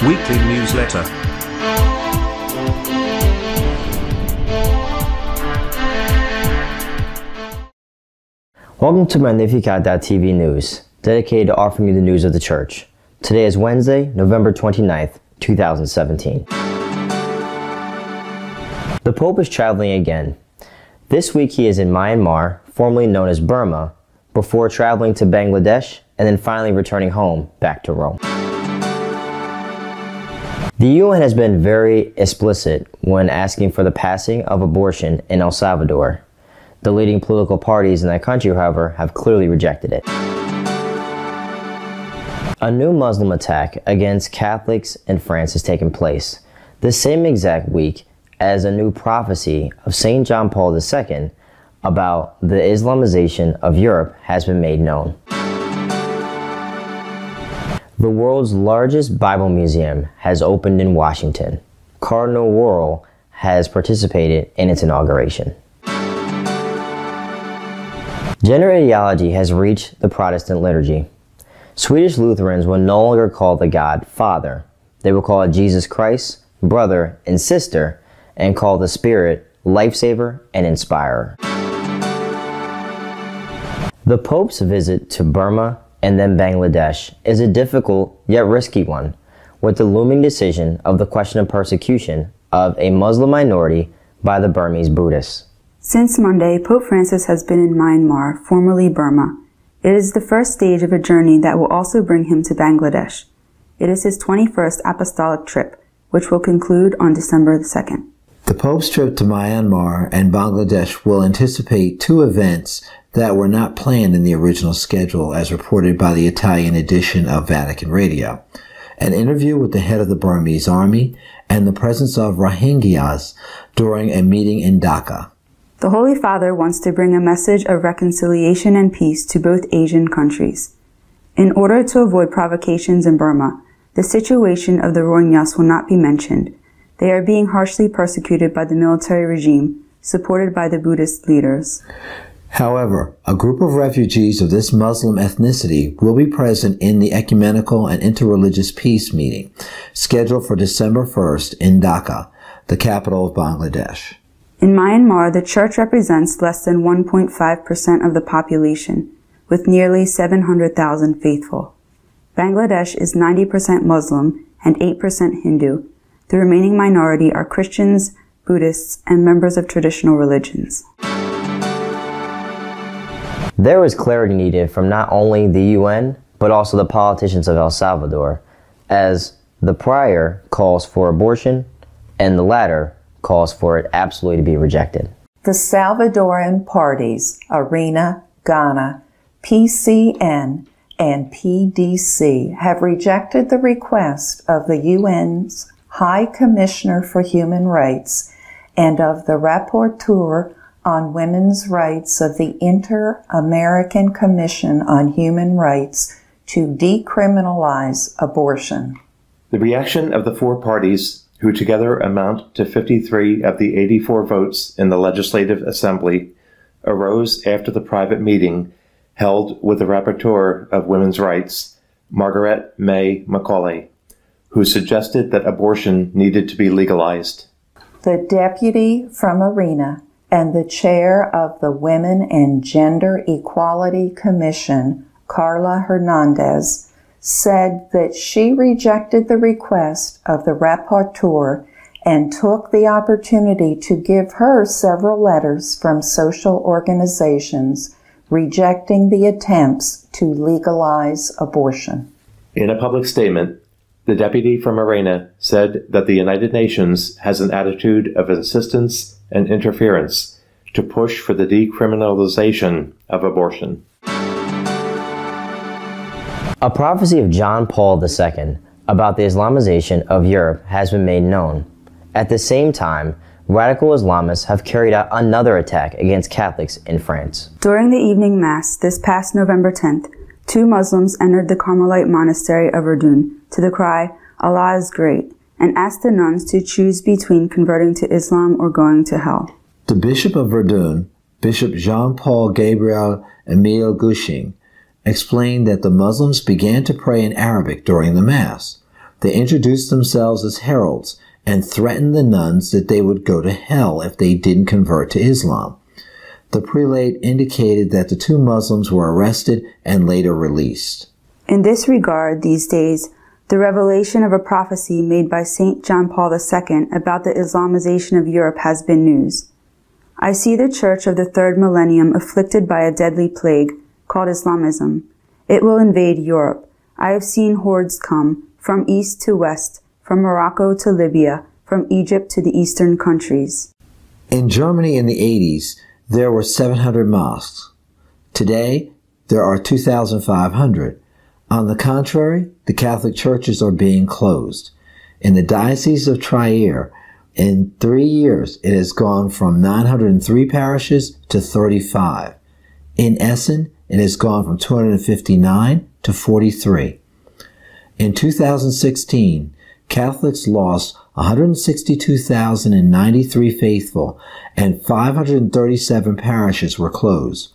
weekly newsletter. Welcome to Magnificat.tv News, dedicated to offering you the news of the Church. Today is Wednesday, November 29th, 2017. The Pope is traveling again. This week he is in Myanmar, formerly known as Burma, before traveling to Bangladesh and then finally returning home back to Rome. The UN has been very explicit when asking for the passing of abortion in El Salvador. The leading political parties in that country, however, have clearly rejected it. A new Muslim attack against Catholics in France has taken place, the same exact week as a new prophecy of St. John Paul II about the Islamization of Europe has been made known. The world's largest Bible museum has opened in Washington. Cardinal Wuerl has participated in its inauguration. Gender ideology has reached the Protestant liturgy. Swedish Lutherans will no longer call the God Father. They will call it Jesus Christ, brother and sister, and call the Spirit lifesaver and inspirer. The Pope's visit to Burma and then Bangladesh is a difficult yet risky one, with the looming decision of the question of persecution of a Muslim minority by the Burmese Buddhists. Since Monday, Pope Francis has been in Myanmar, formerly Burma. It is the first stage of a journey that will also bring him to Bangladesh. It is his 21st apostolic trip, which will conclude on December 2nd. The Pope's trip to Myanmar and Bangladesh will anticipate two events that were not planned in the original schedule, as reported by the Italian edition of Vatican Radio. An interview with the head of the Burmese army and the presence of Rohingyas during a meeting in Dhaka. The Holy Father wants to bring a message of reconciliation and peace to both Asian countries. In order to avoid provocations in Burma, the situation of the Rohingyas will not be mentioned. They are being harshly persecuted by the military regime, supported by the Buddhist leaders. However, a group of refugees of this Muslim ethnicity will be present in the Ecumenical and Interreligious Peace meeting, scheduled for December 1st in Dhaka, the capital of Bangladesh. In Myanmar, the Church represents less than 1.5% of the population, with nearly 700,000 faithful. Bangladesh is 90% Muslim and 8% Hindu. The remaining minority are Christians, Buddhists, and members of traditional religions. There is clarity needed from not only the UN, but also the politicians of El Salvador, as the prior calls for abortion and the latter calls for it absolutely to be rejected. The Salvadoran parties, ARENA, Ghana, PCN, and PDC, have rejected the request of the UN's High Commissioner for Human Rights and of the Rapporteur on Women's Rights of the Inter-American Commission on Human Rights to decriminalize abortion. The reaction of the four parties, who together amount to 53 of the 84 votes in the Legislative Assembly, arose after the private meeting held with the Rapporteur of Women's Rights, Margaret May Macaulay, who suggested that abortion needed to be legalized. The deputy from ARENA and the chair of the Women and Gender Equality Commission, Carla Hernandez, said that she rejected the request of the rapporteur and took the opportunity to give her several letters from social organizations rejecting the attempts to legalize abortion. In a public statement, the deputy from ARENA said that the United Nations has an attitude of insistence and interference to push for the decriminalization of abortion. A prophecy of John Paul II about the Islamization of Europe has been made known. At the same time, radical Islamists have carried out another attack against Catholics in France. During the evening Mass this past November 10th, two Muslims entered the Carmelite monastery of Verdun to the cry, "Allah is great," and asked the nuns to choose between converting to Islam or going to hell. The Bishop of Verdun, Bishop Jean-Paul Gabriel Emile Gushing, explained that the Muslims began to pray in Arabic during the Mass. They introduced themselves as heralds and threatened the nuns that they would go to hell if they didn't convert to Islam. The prelate indicated that the two Muslims were arrested and later released. In this regard, these days, the revelation of a prophecy made by St. John Paul II about the Islamization of Europe has been news. I see the church of the third millennium afflicted by a deadly plague called Islamism. It will invade Europe. I have seen hordes come from east to west, from Morocco to Libya, from Egypt to the eastern countries. In Germany in the 80s, there were 700 mosques. Today, there are 2,500. On the contrary, the Catholic churches are being closed. In the Diocese of Trier, in 3 years, it has gone from 903 parishes to 35. In Essen, it has gone from 259 to 43. In 2016, Catholics lost 162,093 faithful and 537 parishes were closed.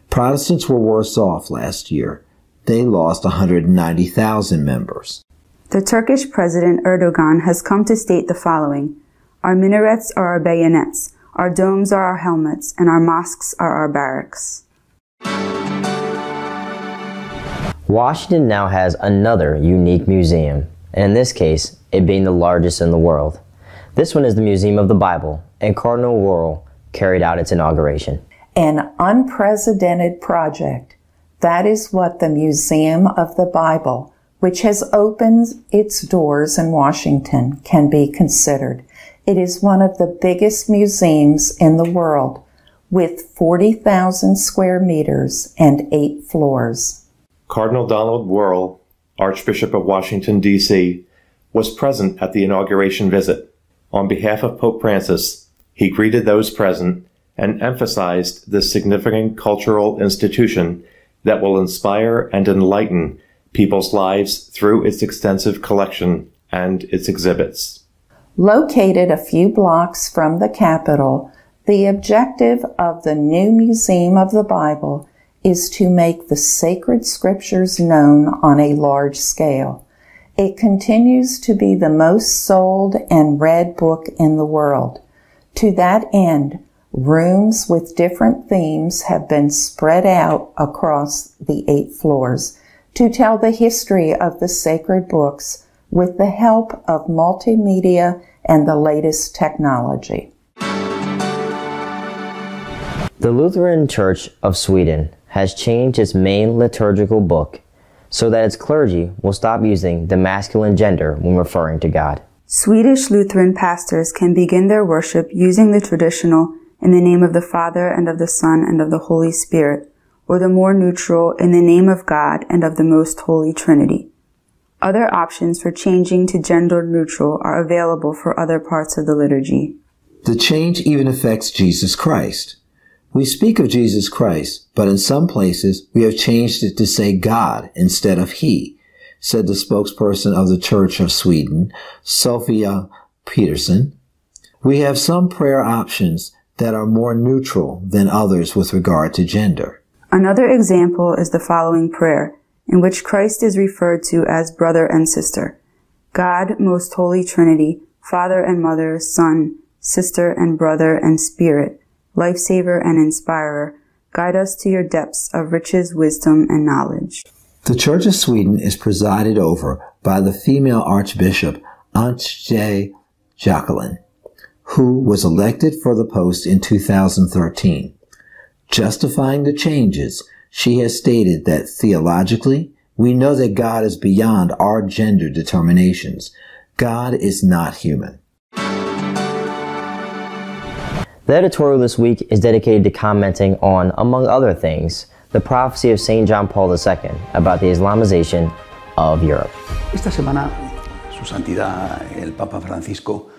Protestants were worse off last year. They lost 190,000 members. The Turkish President Erdogan has come to state the following: our minarets are our bayonets, our domes are our helmets, and our mosques are our barracks. Washington now has another unique museum, and in this case, it being the largest in the world. This one is the Museum of the Bible, and Cardinal Wuerl carried out its inauguration. An unprecedented project. That is what the Museum of the Bible, which has opened its doors in Washington, can be considered. It is one of the biggest museums in the world, with 40,000 square meters and 8 floors. Cardinal Donald Wuerl, Archbishop of Washington, D.C., was present at the inauguration visit. On behalf of Pope Francis, he greeted those present and emphasized this significant cultural institution that will inspire and enlighten people's lives through its extensive collection and its exhibits. Located a few blocks from the Capitol, the objective of the new Museum of the Bible is to make the sacred scriptures known on a large scale. It continues to be the most sold and read book in the world. To that end, rooms with different themes have been spread out across the 8 floors to tell the history of the sacred books with the help of multimedia and the latest technology. The Lutheran Church of Sweden has changed its main liturgical book so that its clergy will stop using the masculine gender when referring to God. Swedish Lutheran pastors can begin their worship using the traditional "in the name of the Father, and of the Son, and of the Holy Spirit," or the more neutral "in the name of God and of the Most Holy Trinity." Other options for changing to gender neutral are available for other parts of the liturgy. The change even affects Jesus Christ. We speak of Jesus Christ, but in some places we have changed it to say God instead of He, said the spokesperson of the Church of Sweden, Sofia Peterson. We have some prayer options that are more neutral than others with regard to gender. Another example is the following prayer, in which Christ is referred to as brother and sister. God, Most Holy Trinity, Father and Mother, Son, Sister and Brother and Spirit, Lifesaver and Inspirer, guide us to your depths of riches, wisdom, and knowledge. The Church of Sweden is presided over by the female Archbishop Antje Jacqueline, who was elected for the post in 2013. Justifying the changes, she has stated that theologically, we know that God is beyond our gender determinations. God is not human. The editorial this week is dedicated to commenting on, among other things, the prophecy of St. John Paul II about the Islamization of Europe. Esta semana, Su Santidad el Papa Francisco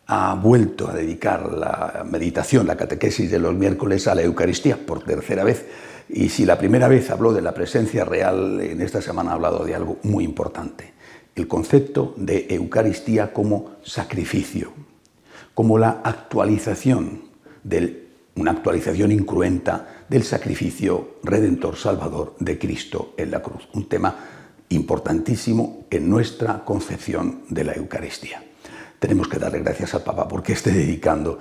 ha vuelto a dedicar la meditación, la catequesis de los miércoles a la Eucaristía por tercera vez. Y si la primera vez habló de la presencia real, en esta semana ha hablado de algo muy importante. El concepto de Eucaristía como sacrificio, como la actualización una actualización incruenta del sacrificio redentor salvador de Cristo en la cruz. Un tema importantísimo en nuestra concepción de la Eucaristía. Tenemos que darle gracias al Papa porque esté dedicando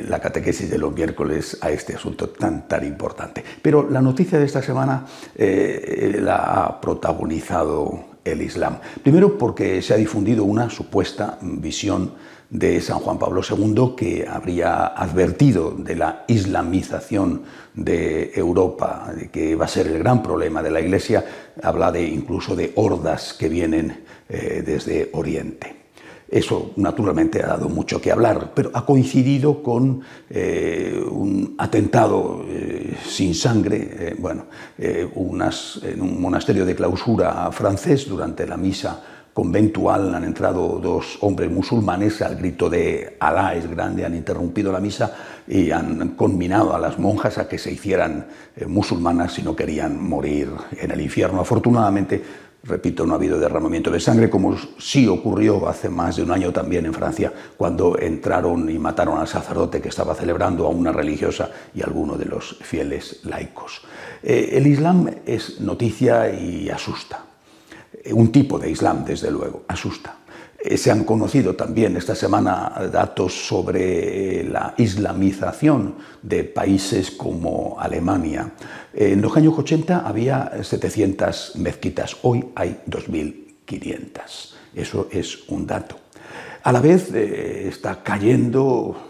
la catequesis de los miércoles a este asunto tan importante. Pero la noticia de esta semana la ha protagonizado el Islam. Primero porque se ha difundido una supuesta visión de San Juan Pablo II que habría advertido de la islamización de Europa, de que va a ser el gran problema de la Iglesia. Habla incluso de hordas que vienen desde Oriente. Eso naturalmente ha dado mucho que hablar, pero ha coincidido con un atentado sin sangre, en un monasterio de clausura francés. Durante la misa conventual han entrado dos hombres musulmanes al grito de Alá es grande, han interrumpido la misa y han conminado a las monjas a que se hicieran musulmanas si no querían morir en el infierno. Afortunadamente, repito, no ha habido derramamiento de sangre, como sí ocurrió hace más de un año también en Francia, cuando entraron y mataron al sacerdote que estaba celebrando, a una religiosa y a alguno de los fieles laicos. El Islam es noticia y asusta. Un tipo de Islam, desde luego, asusta. Se han conocido también esta semana datos sobre la islamización de países como Alemania. En los años 80 había 700 mezquitas, hoy hay 2.500. Eso es un dato. A la vez está cayendo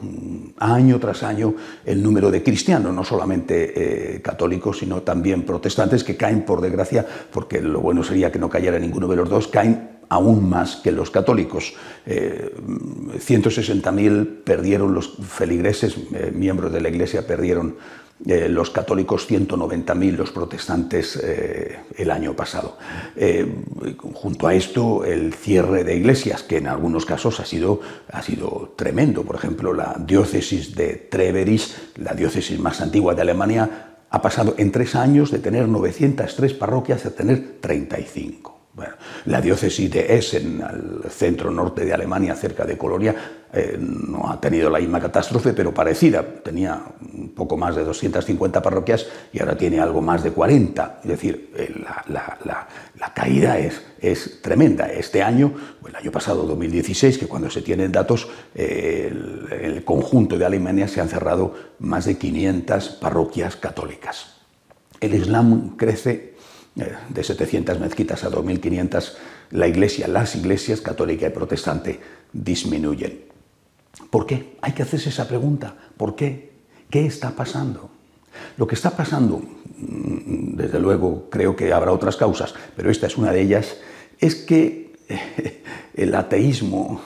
año tras año el número de cristianos, no solamente católicos, sino también protestantes, que caen, por desgracia, porque lo bueno sería que no cayera ninguno de los dos, caen aún más que los católicos. 160.000 perdieron los feligreses, miembros de la Iglesia perdieron los católicos, 190.000 los protestantes el año pasado. Junto a esto, el cierre de iglesias, que en algunos casos ha sido tremendo. Por ejemplo, la diócesis de Treveris, la diócesis más antigua de Alemania, ha pasado en 3 años de tener 903 parroquias a tener 35. Bueno, la diócesis de Essen, al centro norte de Alemania, cerca de Colonia, no ha tenido la misma catástrofe, pero parecida. Tenía un poco más de 250 parroquias y ahora tiene algo más de 40. Es decir, la caída es tremenda. Este año, el año pasado, 2016, que cuando se tienen datos, el conjunto de Alemania se han cerrado más de 500 parroquias católicas. El Islam crece. De 700 mezquitas a 2.500, las iglesias católica y protestante disminuyen. ¿Por qué? Hay que hacerse esa pregunta. ¿Por qué? ¿Qué está pasando? Lo que está pasando, desde luego creo que habrá otras causas, pero esta es una de ellas, es que el ateísmo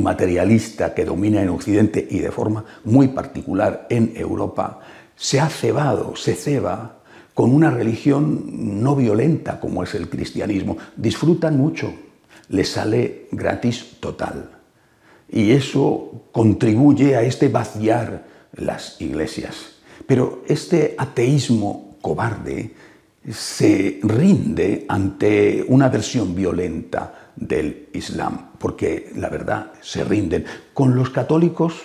materialista que domina en Occidente y de forma muy particular en Europa, se ceba con una religión no violenta como es el cristianismo. Disfrutan mucho, les sale gratis total. Y eso contribuye a vaciar las iglesias. Pero este ateísmo cobarde se rinde ante una versión violenta del Islam, porque la verdad se rinden. Con los católicos,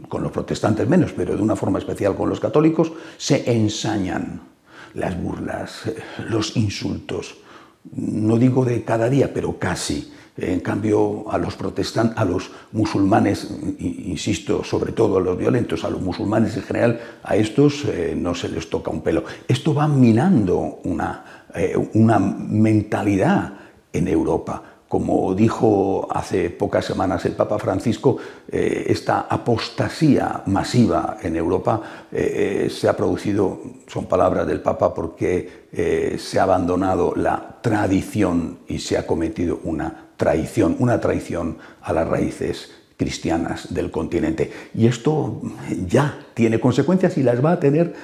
con los protestantes menos, pero de una forma especial con los católicos, se ensañan las burlas, los insultos, no digo de cada día, pero casi. En cambio, a los musulmanes, insisto, sobre todo a los violentos, a los musulmanes en general, a estos no se les toca un pelo. Esto va minando una mentalidad en Europa. Como dijo hace pocas semanas el Papa Francisco, esta apostasía masiva en Europa se ha producido, son palabras del Papa, porque se ha abandonado la tradición y se ha cometido una traición a las raíces cristianas del continente. Y esto ya tiene consecuencias y las va a tener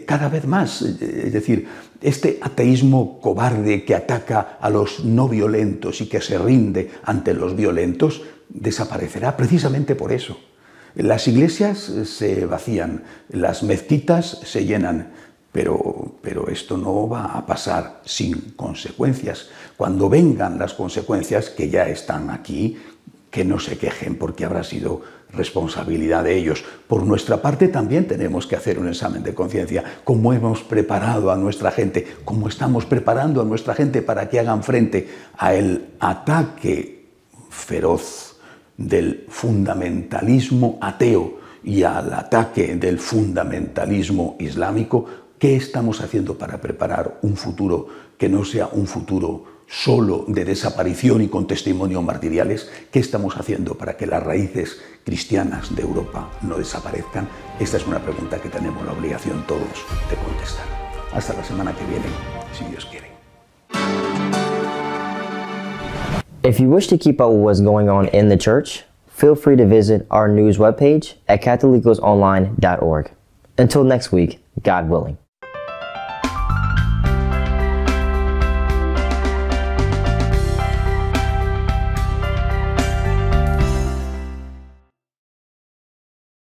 cada vez más. Es decir, este ateísmo cobarde que ataca a los no violentos y que se rinde ante los violentos desaparecerá precisamente por eso. Las iglesias se vacían, las mezquitas se llenan, pero esto no va a pasar sin consecuencias. Cuando vengan las consecuencias, que ya están aquí, que no se quejen porque habrá sido responsabilidad de ellos. Por nuestra parte también tenemos que hacer un examen de conciencia. ¿Cómo hemos preparado a nuestra gente? ¿Cómo estamos preparando a nuestra gente para que hagan frente al ataque feroz del fundamentalismo ateo y al ataque del fundamentalismo islámico? ¿Qué estamos haciendo para preparar un futuro que no sea un futuro solo de desaparición y con testimonios martiriales? ¿Qué estamos haciendo para que las raíces cristianas de Europa no desaparezcan? Esta es una pregunta que tenemos la obligación todos de contestar. Hasta la semana que viene, si Dios quiere. If you wish to keep up with what's going on in the church, feel free to visit our news webpage at catholicosonline.org. Until next week, God willing.